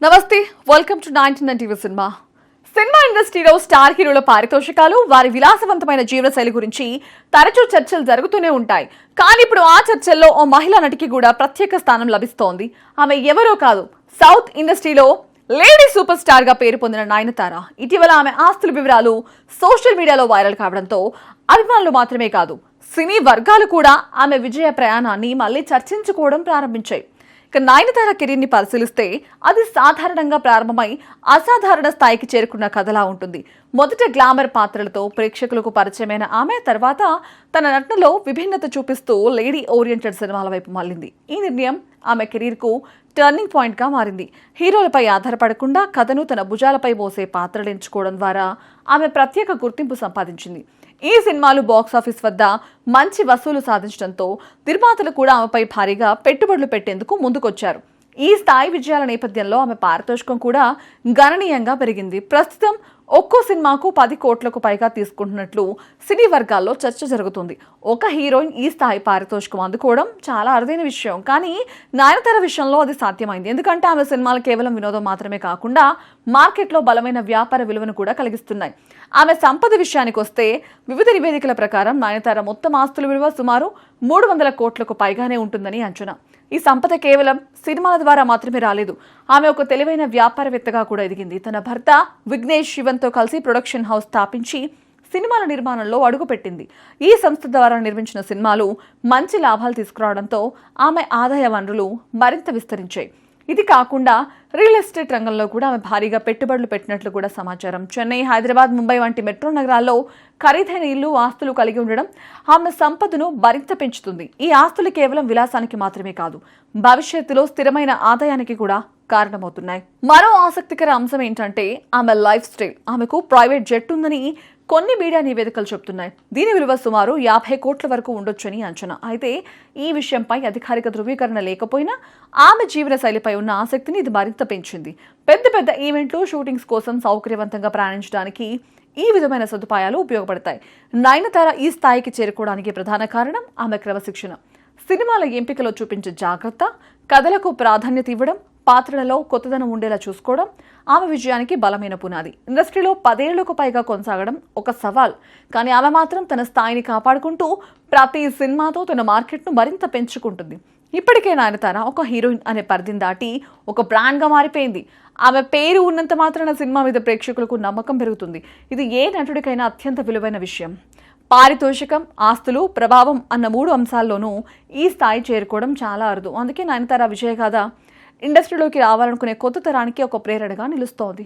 నమస్తే, welcome to 1990 cinema. Cinema ఇండస్ట్రీలో star హీరోల పారితోషికాలు, వారి విలాసవంతమైన జీవనశైలి గురించి తరచూ చర్చలు జరుగుతూనే ఉంటాయి. కానీ ఇప్పుడు ఆ చర్చల్లో ఓ మహిళా నటికి కూడా ప్రత్యేక స్థానం లభిస్తోంది. ఆమె ఎవరో కాదు, సౌత్ ఇండస్ట్రీలో లేడీ సూపర్ స్టార్ గా పేరు పొందిన నయనతార. ఇటీవల ఆమె ఆస్తుల వివరాలు సోషల్ మీడియాలో వైరల్ కావడంతో అభిమానులు మాత్రమే కాదు, సినీ వర్గాలు కూడా ఆమె విజయ ప్రయాణాన్ని మళ్లీ చర్చించుకోవడం ప్రారంభించాయి. ఇక నయనతార కెరీర్ ని పరిశీలిస్తే అది సాధారణంగా ప్రారంభమై అసాధారణ స్థాయికి చేరుకున్న కథలా ఉంటుంది. మొదట గ్లామర్ పాత్రలతో ప్రేక్షకులకు పరిచయమైన ఆమె తర్వాత తన నటనలో విభిన్నత చూపిస్తూ లేడీ ఓరియంటెడ్ సినిమాల వైపు మళ్లింది. ఈ నిర్ణయం ఆమె కెరీర్ కు టర్నింగ్ పాయింట్ గా మారింది. హీరోలపై ఆధారపడకుండా కథను తన భుజాలపై మోసే పాత్రలు ఎంచుకోవడం ద్వారా ఆమె ప్రత్యేక గుర్తింపు సంపాదించింది. ఈ సినిమాలు బాక్సాఫీస్ వద్ద మంచి వసూలు సాధించడంతో నిర్మాతలు కూడా ఆమెపై భారీగా పెట్టుబడులు పెట్టేందుకు ముందుకొచ్చారు. ఈ స్థాయి విజయాల నేపథ్యంలో ఆమె పారితోషికం కూడా గణనీయంగా పెరిగింది. ప్రస్తుతం ఒక్కో సినిమాకు 10 కోట్లకు పైగా తీసుకుంటున్నట్లు సినీ వర్గాల్లో చర్చ జరుగుతుంది. ఒక హీరోయిన్ ఈ స్థాయి పారితోషికం అందుకోవడం చాలా అరుదైన విషయం. కానీ నయనతార విషయంలో అది సాధ్యమైంది. ఎందుకంటే ఆమె సినిమాలు కేవలం వినోదం మాత్రమే కాకుండా మార్కెట్లో బలమైన వ్యాపార విలువను కూడా కలిగిస్తున్నాయి. ఆమె సంపద విషయానికి వస్తే వివిధ నివేదికల ప్రకారం నయనతార మొత్తం ఆస్తుల విలువ సుమారు 300 కోట్లకు పైగానే ఉంటుందని అంచనా. ఈ సంపద కేవలం సినిమాల ద్వారా మాత్రమే రాలేదు. ఆమె ఒక తెలివైన వ్యాపారవేత్తగా కూడా ఎదిగింది. తన భర్త విఘ్నేష్ శివన్తో కలిసి ప్రొడక్షన్ హౌస్ స్థాపించి సినిమాల నిర్మాణంలో అడుగుపెట్టింది. ఈ సంస్థ ద్వారా నిర్మించిన సినిమాలు మంచి లాభాలు తీసుకురావడంతో ఆమె ఆదాయ వనరులు మరింత విస్తరించాయి. ఇది కాకుండా రియల్ ఎస్టేట్ రంగంలో కూడా ఆమె భారీగా పెట్టుబడులు పెట్టినట్లు కూడా సమాచారం. చెన్నై, హైదరాబాద్, ముంబై వంటి మెట్రో నగరాల్లో ఖరీదైన ఇల్లు, ఆస్తులు కలిగి ఉండడం ఆమె సంపదను మరింత పెంచుతుంది. ఈ ఆస్తులు కేవలం విలాసానికి మాత్రమే కాదు, భవిష్యత్తులో స్థిరమైన ఆదాయానికి కూడా కారణమవుతున్నాయి. మరో ఆసక్తికర అంశం ఏంటంటే ఆమె లైఫ్ స్టైల్. ఆమెకు ప్రైవేట్ జెట్ ఉందని కొన్ని మీడియా నివేదికలు చెబుతున్నాయి. దీని విలువ సుమారు 50 కోట్ల వరకు ఉండొచ్చని అంచనా. అయితే ఈ విషయంపై అధికారిక ధృవీకరణ లేకపోయినా ఆమె జీవన శైలిపై ఉన్న ఆసక్తిని ఇది మరింత పెంచింది. పెద్ద పెద్ద ఈవెంట్లు, షూటింగ్స్ కోసం సౌకర్యవంతంగా ప్రయాణించడానికి ఈ విధమైన సదుపాయాలు ఉపయోగపడతాయి. నయనతార ఈ స్థాయికి చేరుకోవడానికి ప్రధాన కారణం ఆమె క్రమశిక్షణ, సినిమాల ఎంపికలో చూపించే జాగ్రత్త, కథలకు ప్రాధాన్యత ఇవ్వడం, పాత్రలలో కొత్తదనం ఉండేలా చూసుకోవడం ఆమె విజయానికి బలమైన పునాది. ఇండస్ట్రీలో 10 ఏళ్లకు పైగా కొనసాగడం ఒక సవాల్. కానీ ఆమె మాత్రం తన స్థాయిని కాపాడుకుంటూ ప్రతి సినిమాతో తన మార్కెట్ను మరింత పెంచుకుంటుంది. ఇప్పటికే నయనతార ఒక హీరోయిన్ అనే పరిధిని దాటి ఒక బ్రాండ్గా మారిపోయింది. ఆమె పేరు ఉన్నంత మాత్రాన సినిమా మీద ప్రేక్షకులకు నమ్మకం పెరుగుతుంది. ఇది ఏ నటుడికైనా అత్యంత విలువైన విషయం. పారితోషికం, ఆస్తులు, ప్రభావం అన్న 3 అంశాల్లోనూ ఈ స్థాయి చేరుకోవడం చాలా అరుదు. అందుకే నయనతార విజయగాథ ఇండస్ట్రీలోకి రావాలనుకునే కొత్త తరానికి ఒక ప్రేరణగా నిలుస్తోంది.